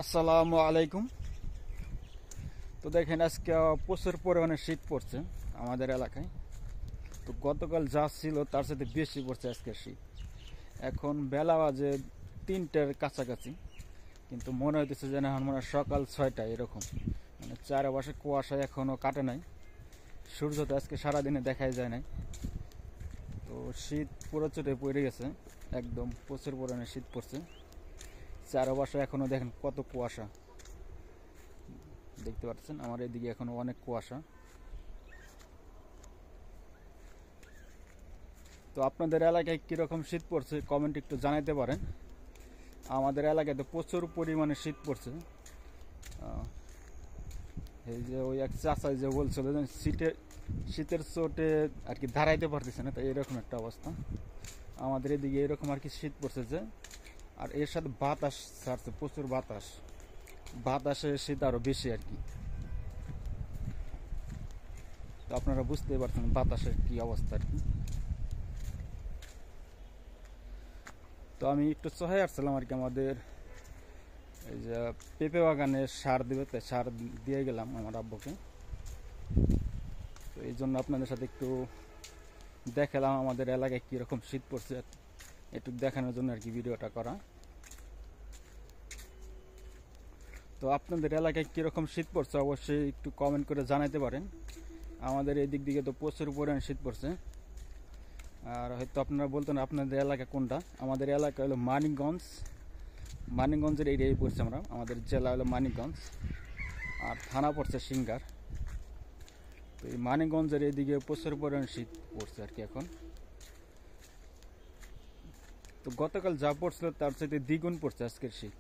আসসালামু আলাইকুম। তো দেখেন আজকে প্রচুর পরিমাণে শীত পড়ছে আমাদের এলাকায়। তো গতকাল যা ছিল তার সাথে বেশি পড়ছে আজকে শীত। এখন বেলা বাজে 3টার কাছাকাছি, কিন্তু মনে হইতেছে যেন এখন মনে হয় সকাল 6টা এরকম। মানে চারপাশে কুয়াশা এখনও কাটে নাই, সূর্য তো আজকে সারাদিনে দেখাই যায় নাই। তো শীত পুরো চোটে পড়ে গেছে, একদম প্রচুর পরিমাণে শীত পড়ছে। চারপাশে এখনও দেখেন কত কুয়াশা, দেখতে পাচ্ছেন আমার এদিকে এখনো অনেক কুয়াশা। তো আপনাদের এলাকায় কিরকম শীত পড়ছে কমেন্ট একটু জানাইতে পারেন। আমাদের এলাকায় তো প্রচুর পরিমাণে শীত পড়ছে। এই যে ওই এক চাচা যে বলছিল যে শীতের চোটে আর কি দাঁড়াইতে পারতেছে না, তাই এরকম একটা অবস্থা আমাদের এদিকে এরকম আর কি শীত পড়ছে যে। আর এর সাথে বাতাস ছাড়ছে, প্রচুর বাতাসে শীত আরো বেশি আর কি। তো আপনারা বুঝতেই পারছেন বাতাসের কি অবস্থা আর কি। তো আমি একটু চহে আসছিলাম আর কি, আমাদের এই যে পেঁপে বাগানে সার দিবে, তাই সার দিয়ে গেলাম আমার আব্বুকে। তো এই জন্য আপনাদের সাথে একটু দেখালাম আমাদের এলাকায় কীরকম শীত পড়ছে, একটু দেখানোর জন্য আর কি ভিডিওটা করা। তো আপনাদের এলাকায় কীরকম শীত পড়ছে অবশ্যই একটু কমেন্ট করে জানাতে পারেন। আমাদের এই দিক দিকে তো প্রচুর পরিমাণে শীত পড়ছে। আর হয়তো আপনারা বলতেন আপনাদের এলাকা কোনটা। আমাদের এলাকা হলো মানিকগঞ্জের এরিয়ায় পড়ছে আমরা। আমাদের জেলা হলো মানিকগঞ্জ, আর থানা পড়ছে সিঙ্গার। তো এই মানিকগঞ্জের এইদিকে প্রচুর পরিমাণে শীত পড়ছে আর কি এখন। তো গতকাল যা পড়ছিল তার সাথে দ্বিগুণ পড়ছে আজকের শীত।